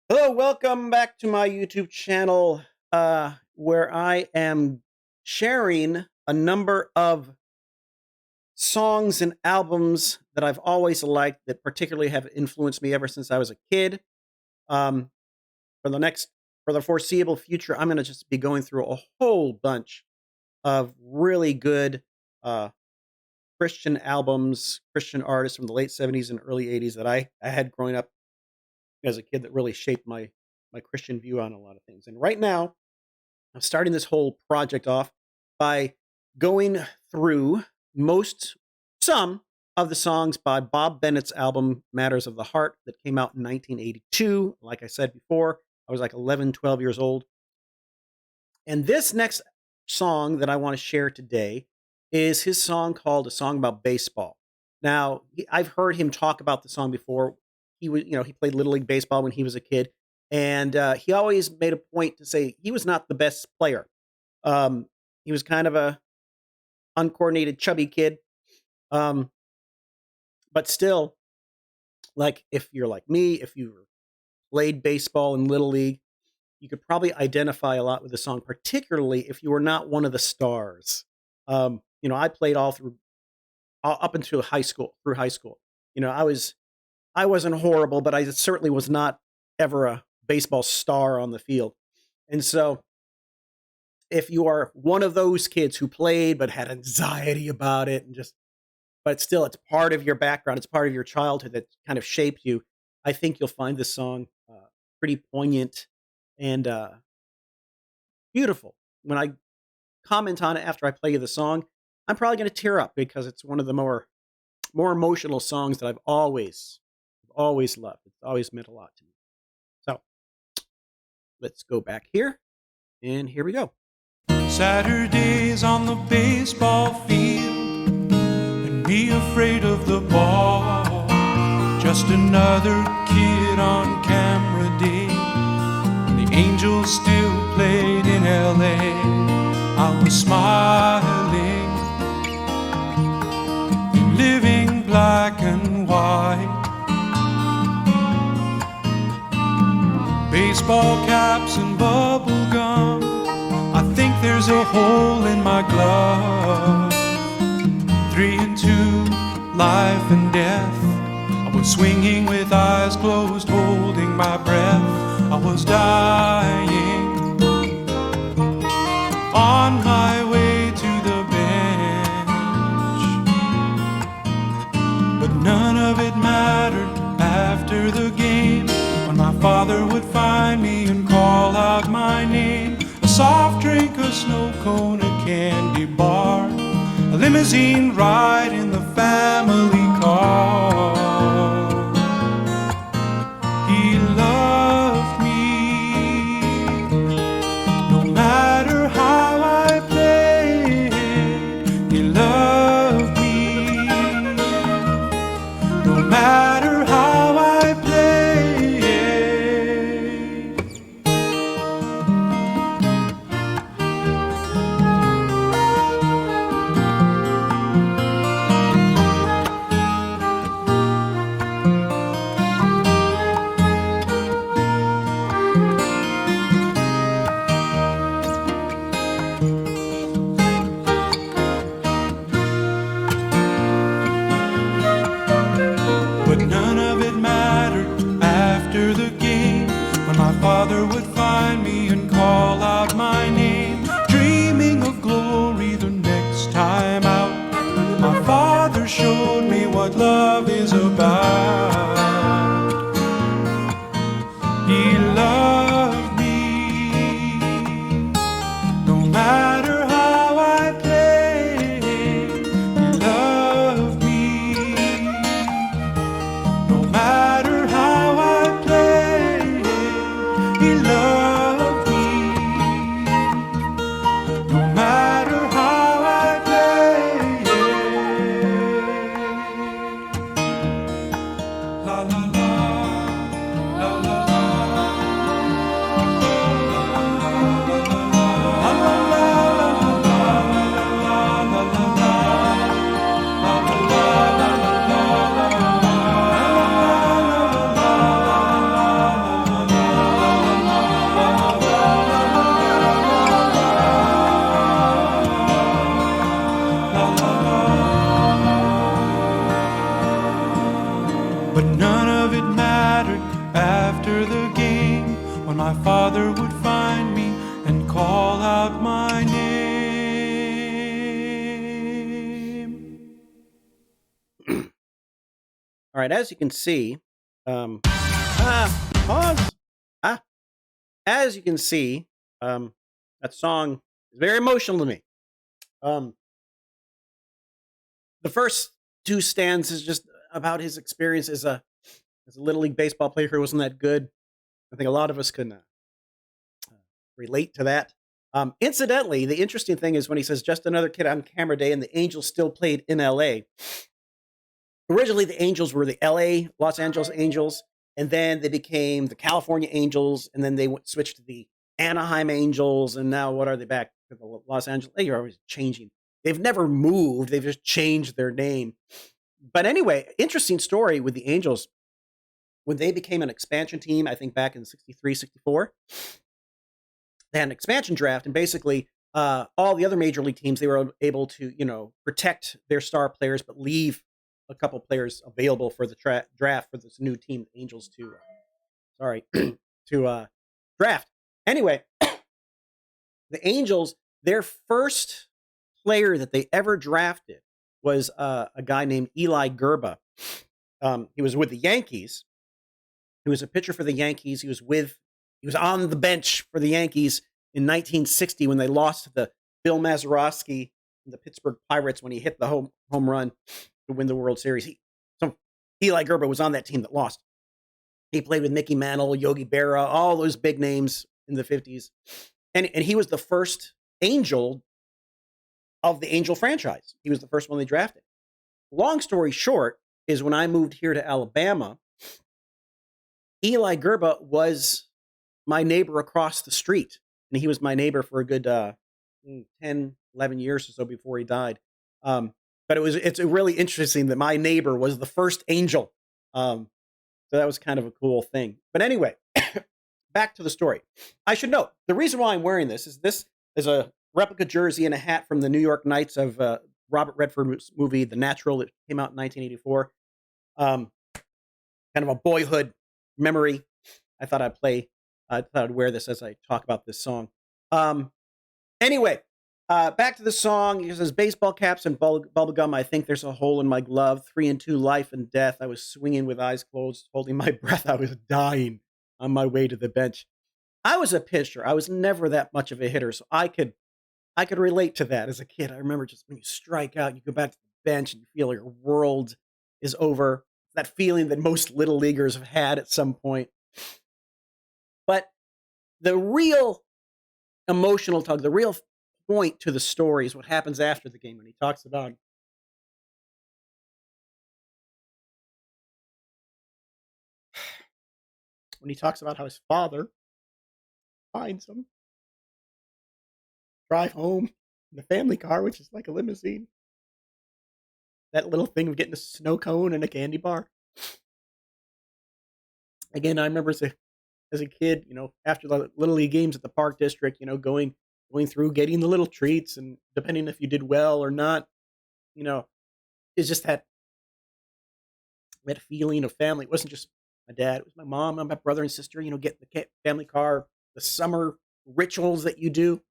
Hello, welcome back to my YouTube channel, where I am sharing a number of songs and albums that I've always liked that particularly have influenced me ever since I was a kid. Um, for the next, for the foreseeable future, I'm going to just be going through a whole bunch of really good uh, Christian albums, Christian artists from the late '70s and early '80s that I had growing up as a kid that really shaped my Christian view on a lot of things. And right now, I'm starting this whole project off by going through most some of the songs by Bob Bennett's album Matters of the Heart that came out in 1982. Like I said before, I was like 11, 12 years old. And this next song that I want to share today is his song called A Song About Baseball. Now, I've heard him talk about the song before. He played Little League Baseball when he was a kid. And he always made a point to say he was not the best player. He was kind of a uncoordinated, chubby kid. Um, but still, like if you're like me, if you played baseball in Little League, you could probably identify a lot with the song, particularly if you were not one of the stars. I played all up until high school, through high school. I wasn't horrible, but I certainly was not ever a baseball star on the field. And so if you are one of those kids who played but had anxiety about it but still it's part of your background, it's part of your childhood that kind of shaped you, I think you'll find this song pretty poignant and beautiful. When I comment on it after I play you the song, I'm probably going to tear up because it's one of the more emotional songs that I've always loved. It's always meant a lot to me. So let's go back here, and here we go. Saturdays on the baseball field, and me afraid of the ball. Just another kid on camera day. The Angels still played in LA. I was smiling, living black and white. Baseball caps and bubble gum. I think there's a hole in my glove. 3 and 2, life and death. I was swinging with eyes closed, holding my breath. I was dying on my way to the bench. But none of it mattered after the game, when my father would find me and call out my name. A soft drink, a snow cone, a candy bar, a limousine ride in the family car. He loved me, no matter how I played. He loved me, no matter how I played. But none of it mattered after the game, when my father would find me and call out my name. Dreaming of glory the next time out, my father showed me what love is about. He loved me, no matter how I played. He loved me, no matter how I played. He loved me, after the game, when my father would find me and call out my name. All right, as you can see, pause. Ah, as you can see, that song is very emotional to me. The first two stanzas just about his experience as a little league baseball player who wasn't that good. I think a lot of us can relate to that. Incidentally, the interesting thing is when he says just another kid on camera day and the Angels still played in LA. Originally, the Angels were the LA, Los Angeles Angels, and then they became the California Angels, and then they switched to the Anaheim Angels, and now what are they back to the Los Angeles? They're always changing. They've never moved. They've just changed their name. But anyway, interesting story with the Angels. When they became an expansion team, I think back in 63, 64, they had an expansion draft, and basically all the other major league teams, they were able to, protect their star players, but leave a couple players available for the draft for this new team, the Angels, to draft. Anyway, the Angels, their first player that they ever drafted was a guy named Eli Gerba. He was with the Yankees. He was a pitcher for the Yankees. He was on the bench for the Yankees in 1960 when they lost to the Bill Mazeroski and the Pittsburgh Pirates when he hit the home run to win the World Series. Eli Gerba was on that team that lost. He played with Mickey Mantle, Yogi Berra, all those big names in the 50s. And he was the first Angel of the Angel franchise. He was the first one they drafted. Long story short is when I moved here to Alabama, Eli Gerba was my neighbor across the street. And he was my neighbor for a good 10, 11 years or so before he died. But it's really interesting that my neighbor was the first Angel. So that was kind of a cool thing. But anyway, back to the story. I should note, the reason why I'm wearing this is a replica jersey and a hat from the New York Knights of Robert Redford's movie, The Natural, that came out in 1984. Kind of a boyhood memory. I thought I'd wear this as I talk about this song. Anyway, back to the song. It says, baseball caps and bubblegum. I think there's a hole in my glove. 3 and 2, life and death. I was swinging with eyes closed, holding my breath. I was dying on my way to the bench. I was a pitcher. I was never that much of a hitter, so I could relate to that as a kid. I remember just when you strike out, you go back to the bench and you feel your world is over. That feeling that most little leaguers have had at some point. But the real emotional tug, the real point to the story is what happens after the game when he talks about how his father finds him, drive home in the family car, which is like a limousine. That little thing of getting a snow cone and a candy bar. Again, I remember as a kid, after the Little League games at the Park District, going through getting the little treats, and depending if you did well or not, it's just that feeling of family. It wasn't just my dad; it was my mom and my brother and sister. Getting the family car, the summer rituals that you do.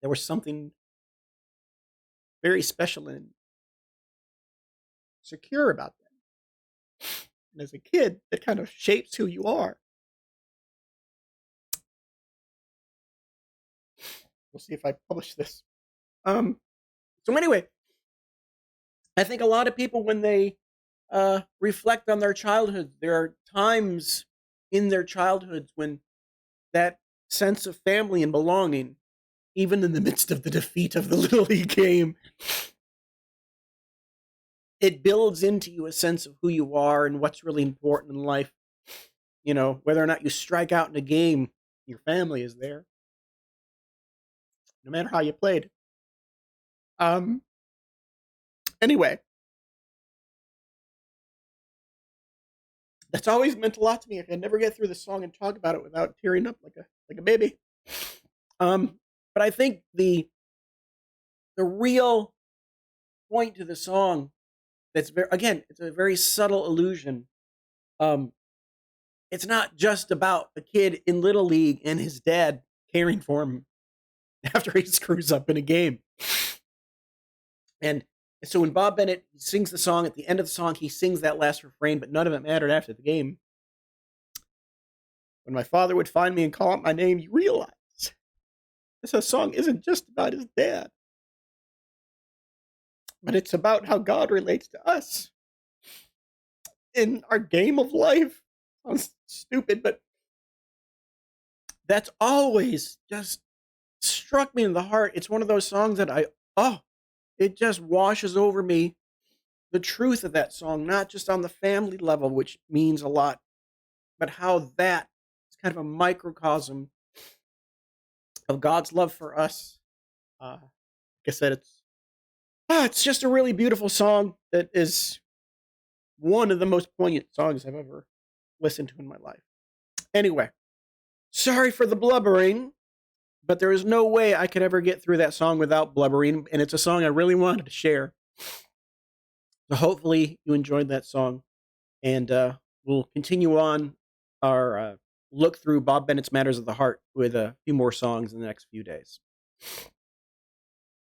There was something very special and secure about that. And as a kid, it kind of shapes who you are. We'll see if I publish this. So anyway, I think a lot of people, when they reflect on their childhood, there are times in their childhoods when that sense of family and belonging, even in the midst of the defeat of the Little League game, it builds into you a sense of who you are and what's really important in life. Whether or not you strike out in a game, your family is there, no matter how you played. Anyway, that's always meant a lot to me. I can never get through the song and talk about it without tearing up like a baby. But I think the real point to the song, it's a very subtle allusion. it's not just about the kid in Little League and his dad caring for him after he screws up in a game. And so when Bob Bennett sings the song, at the end of the song, he sings that last refrain, but none of it mattered after the game. When my father would find me and call out my name, you realize this song isn't just about his dad, but it's about how God relates to us in our game of life. Sounds stupid, but that's always just struck me in the heart. It's one of those songs that it just washes over me the truth of that song, not just on the family level, which means a lot, but how that is kind of a microcosm of God's love for us. Like I said, it's just a really beautiful song that is one of the most poignant songs I've ever listened to in my life. Anyway, sorry for the blubbering, but there is no way I could ever get through that song without blubbering, and it's a song I really wanted to share. So hopefully you enjoyed that song, and we'll continue on our look through Bob Bennett's Matters of the Heart with a few more songs in the next few days.